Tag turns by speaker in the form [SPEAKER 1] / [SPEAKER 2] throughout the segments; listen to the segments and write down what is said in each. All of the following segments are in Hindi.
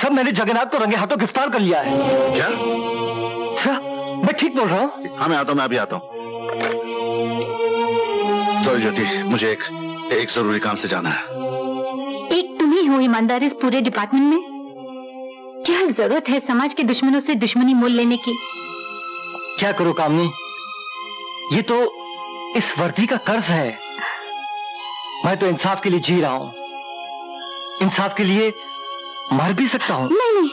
[SPEAKER 1] साहब मैंने जगन्नाथ को रंगे हाथों गिरफ्तार कर लिया है।
[SPEAKER 2] क्या?
[SPEAKER 1] सर मैं ठीक बोल रहा हूँ?
[SPEAKER 2] हाँ मैं आता हूँ, मैं अभी आता हूँ। सॉरी ज्योति, मुझे एक जरूरी काम से जाना है।
[SPEAKER 3] एक तुम ही हो ईमानदार इस पूरे डिपार्टमेंट में। क्या जरूरत है समाज के दुश्मनों से दुश्मनी मोल लेने की?
[SPEAKER 1] क्या करूं कामनी, ये तो इस वर्दी का कर्ज है। मैं तो इंसाफ के लिए जी रहा हूं, इंसाफ के लिए मर भी सकता हूं।
[SPEAKER 3] नहीं।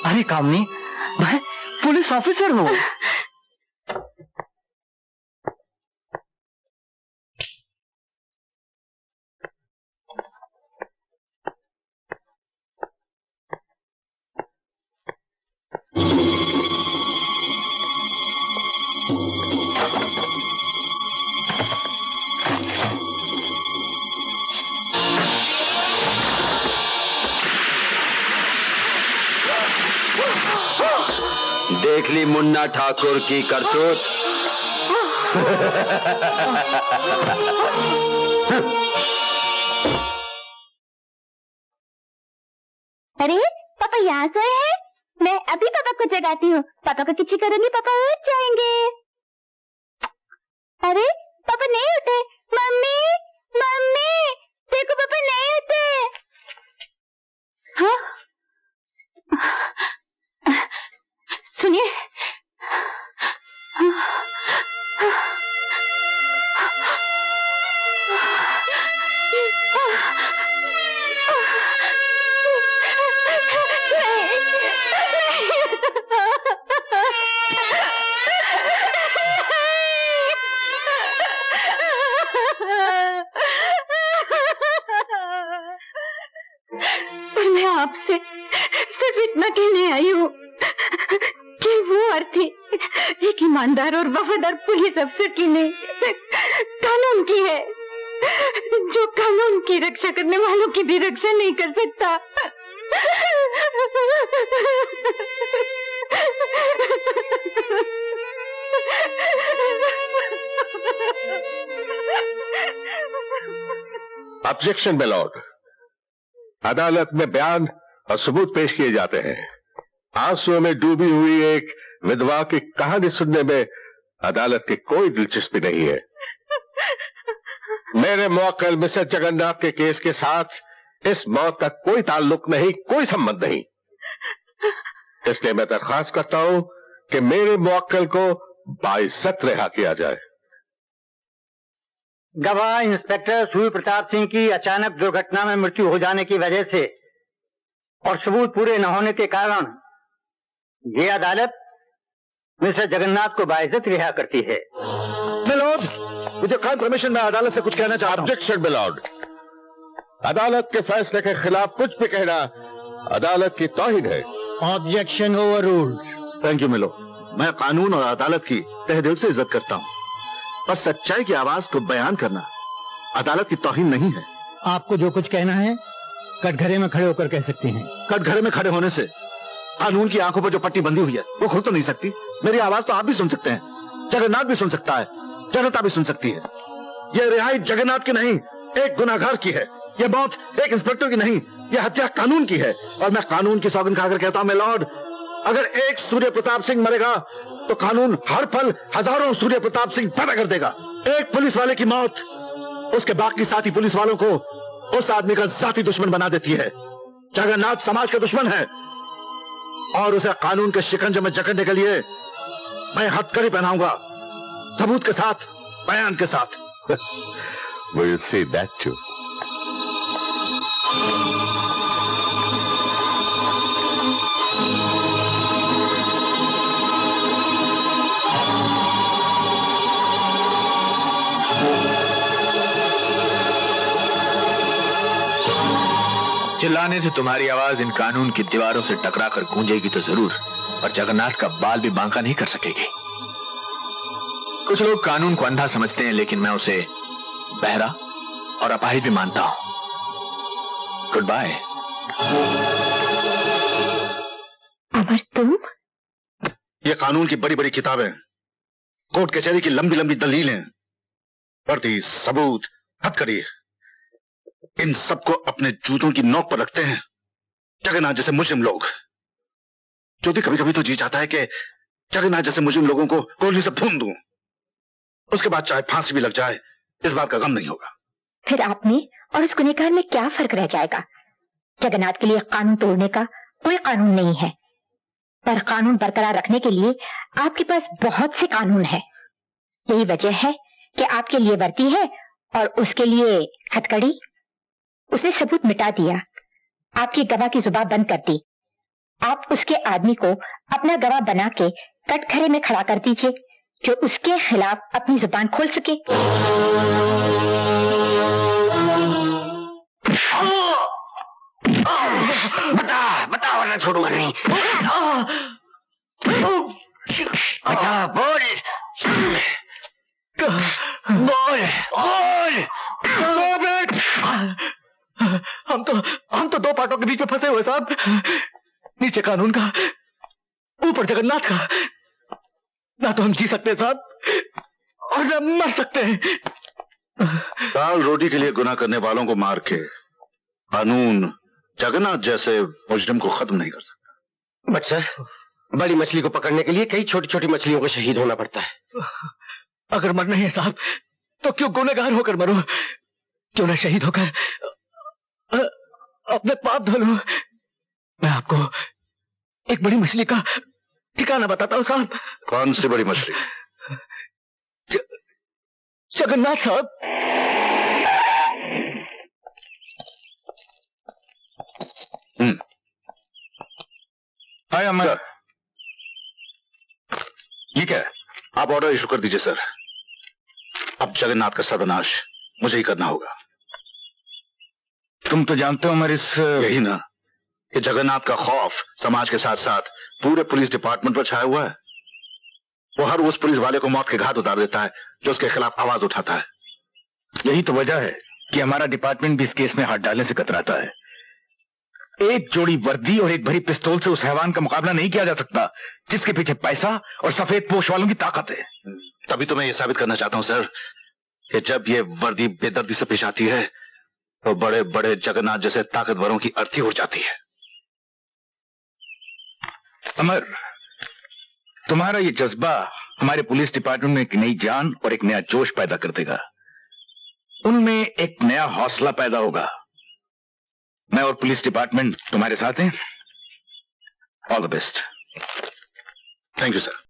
[SPEAKER 1] अरे कामनी, मैं पुलिस ऑफिसर हूं।
[SPEAKER 4] देख ली मुन्ना ठाकुर की करतूत।
[SPEAKER 3] अरे पापा यहाँ से है? मैं अभी पापा को जगाती हूँ। पापा को किसी करूंगी, पापा उठ जाएंगे। अरे पापा नहीं उठे। मम्मी मम्मी देखो पापा नहीं उठे। हाँ सुनिए, मैं आपसे सिर्फ इतना कहने आई हूँ कि वो अर्थी एक ईमानदार और वफादार पुलिस अफसर की नहीं, कानून की है, जो कानून की रक्षा करने वालों की भी रक्षा नहीं कर सकता।
[SPEAKER 5] ऑब्जेक्शन माय लॉर्ड, अदालत में बयान और सबूत पेश किए जाते हैं। आंसुओं में डूबी हुई एक विधवा की कहानी सुनने में अदालत की कोई दिलचस्पी नहीं है। मेरे मुवक्किल मिस्टर जगन्नाथ के केस के साथ इस मौत का कोई ताल्लुक नहीं, कोई संबंध नहीं। इसलिए मैं दरख्वास्त करता हूं कि मेरे मुवक्किल को बाइज्जत रिहा किया जाए।
[SPEAKER 6] गवाह इंस्पेक्टर सूर्य प्रताप सिंह की अचानक दुर्घटना में मृत्यु हो जाने की वजह से और सबूत पूरे न होने के कारण ये अदालत मिस्टर जगन्नाथ को बाइज्जत रिहा करती है।
[SPEAKER 2] Milord, with your kind permission मैं अदालत से कुछ कहना चाहता हूं।
[SPEAKER 5] ऑब्जेक्शन मिलॉर्ड, अदालत के फैसले के खिलाफ कुछ भी कहना अदालत की तौहीन है।
[SPEAKER 6] Objection overruled.
[SPEAKER 2] Thank you milord, मैं कानून और अदालत की तहे दिल से इज्जत करता हूं, पर सच्चाई की आवाज को बयान करना अदालत की तौहीन नहीं है।
[SPEAKER 6] आपको जो कुछ कहना है कटघरे में खड़े होकर कह सकते हैं।
[SPEAKER 2] कटघरे में खड़े होने से कानून की आंखों पर जो पट्टी बंधी हुई है वो खुल तो नहीं सकती। मेरी आवाज तो आप भी सुन सकते हैं, जगन्नाथ भी सुन सकता है, जनता भी सुन सकती है। यह रिहाई जगन्नाथ की नहीं, एक गुनाहगार की है। यह मौत एक इंस्पेक्टर की नहीं, यह हत्या कानून की है। और मैं कानून की सौगंध खाकर कहता हूं, मैं लॉर्ड, अगर एक सूर्य प्रताप सिंह मरेगा तो कानून हर पल हजारों सूर्य प्रताप सिंह पैदा कर देगा। एक पुलिस वाले की मौत उसके बाकी साथी पुलिस वालों को उस आदमी का जाति दुश्मन बना देती है। जगन्नाथ समाज का दुश्मन है और उसे कानून के शिकंजे में जकड़ने के लिए मैं हथकड़ी पहनाऊंगा, सबूत के साथ, बयान के साथ।
[SPEAKER 5] We'll see that too.
[SPEAKER 7] चिल्लाने से तुम्हारी आवाज इन कानून की दीवारों से टकराकर गूंजेगी तो जरूर, पर जगन्नाथ का बाल भी बांका नहीं कर सकेगी। कुछ लोग कानून को अंधा समझते हैं, लेकिन मैं उसे बहरा और अपाहिज भी मानता हूं। Good bye.
[SPEAKER 3] अमर तुम?
[SPEAKER 2] ये कानून की बड़ी बड़ी किताबें, कोर्ट कचहरी की लंबी लंबी दलीलें, वर्दी, सबूत, हथकड़ी, इन सबको अपने जूतों की नोक पर रखते हैं जगन्नाथ जैसे मुस्लिम लोग। ज्योति, कभी कभी तो जी चाहता है कि जगन्नाथ जैसे मुस्लिम लोगों को गोली से भून दूं, उसके बाद चाहे फांसी भी लग जाए, इस बात का गम नहीं होगा।
[SPEAKER 3] फिर आप में और उस गुनहगार में क्या फर्क रह जाएगा? जगन्नाथ के लिए कानून तोड़ने का कोई कानून नहीं है, पर कानून बरकरार रखने के लिए आपके पास बहुत से कानून है। यही वजह है कि आपके लिए वर्दी है और उसके लिए हथकड़ी। उसने सबूत मिटा दिया, आपकी गवाह की जुबान बंद कर दी। आप उसके आदमी को अपना गवाह बना के कटघरे में खड़ा कर दीजिए, जो उसके खिलाफ अपनी जुबान खोल सके।
[SPEAKER 4] बता वरना छोड़ूंगा नहीं। अच्छा बोल बोल बोल।
[SPEAKER 1] हम तो दो पार्टों के बीच में फंसे हुए साहब। नीचे कानून का, ऊपर जगन्नाथ का। ना तो हम जी सकते हैं साहब और ना मर सकते हैं।
[SPEAKER 2] दाल रोटी के लिए गुनाह करने वालों को मार के कानून जगन्नाथ जैसे मुजरिम को खत्म नहीं कर सकता।
[SPEAKER 4] बट सर, बड़ी मछली को पकड़ने के लिए कई छोटी छोटी मछलियों को शहीद होना पड़ता है।
[SPEAKER 1] अगर मरना है साहब तो क्यों गुनहगार होकर मरो? क्यों ना शहीद होकर अपने पाप धो लूं? मैं आपको एक बड़ी मछली का ठिकाना बताता हूं साहब।
[SPEAKER 2] कौन सी बड़ी मछली?
[SPEAKER 1] जगन्नाथ साहब।
[SPEAKER 2] हाय अमर, ये क्या है? आप ऑर्डर इशू कर दीजिए सर। अब जगन्नाथ का सर्वनाश मुझे ही करना होगा।
[SPEAKER 8] तुम तो जानते हो अमर,
[SPEAKER 2] यही ना कि जगन्नाथ का खौफ समाज के साथ साथ पूरे पुलिस डिपार्टमेंट पर छाया हुआ है। वो हर उस पुलिस वाले को मौत के घाट उतार देता है जो उसके खिलाफ आवाज उठाता है।
[SPEAKER 8] यही तो वजह है कि हमारा डिपार्टमेंट भी इस केस में हाथ डालने से कतराता है। एक जोड़ी वर्दी और एक भरी पिस्तौल से उस हैवान का मुकाबला नहीं किया जा सकता जिसके पीछे पैसा और सफेद पोश वालों की ताकत है।
[SPEAKER 2] तभी तो मैं ये साबित करना चाहता हूं सर कि जब ये वर्दी बेदर्दी से पेश आती है तो बड़े बड़े जगन्नाथ जैसे ताकतवरों की अर्थी उड़ जाती है।
[SPEAKER 8] अमर, तुम्हारा ये जज्बा हमारे पुलिस डिपार्टमेंट में एक नई जान और एक नया जोश पैदा कर देगा। उनमें एक नया हौसला पैदा होगा। मैं और पुलिस डिपार्टमेंट तुम्हारे साथ हैं। All the best.
[SPEAKER 2] Thank you sir.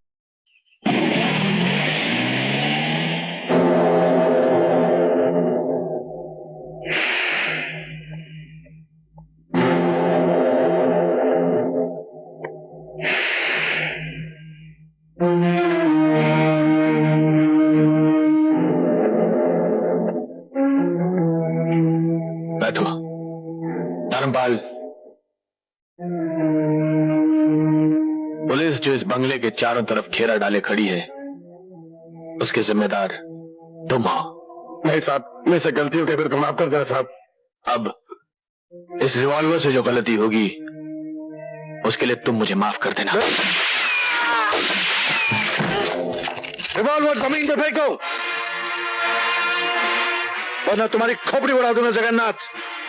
[SPEAKER 7] बैठो। धर्मपाल, पुलिस जो इस बंगले के चारों तरफ घेरा डाले खड़ी है, उसके जिम्मेदार तुम हो।
[SPEAKER 5] नहीं साहब, मेरे से गलती हो गई, फिर माफ कर देना साहब।
[SPEAKER 7] अब इस रिवॉल्वर से जो गलती होगी उसके लिए तुम मुझे माफ कर देना।
[SPEAKER 2] रिवॉल्वर जमीन पे फेंको वरना तुम्हारी खोपड़ी उड़ा दूंगा जगन्नाथ।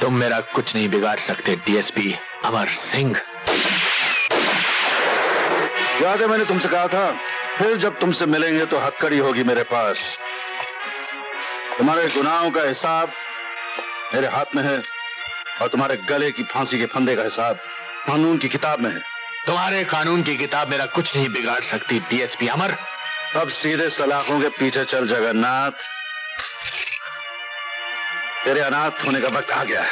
[SPEAKER 7] तुम मेरा कुछ नहीं बिगाड़ सकते डीएसपी अमर सिंह।
[SPEAKER 2] याद है मैंने तुमसे कहा था फिर जब तुमसे मिलेंगे तो हथकड़ी होगी मेरे पास। तुम्हारे गुनाहों का हिसाब मेरे हाथ में है और तुम्हारे गले की फांसी के फंदे का हिसाब कानून की किताब में है।
[SPEAKER 7] तुम्हारे कानून की किताब मेरा कुछ नहीं बिगाड़ सकती डीएसपी अमर।
[SPEAKER 2] अब सीधे सलाखों के पीछे चल जगन्नाथ, तेरे अनाथ होने का वक्त आ गया है।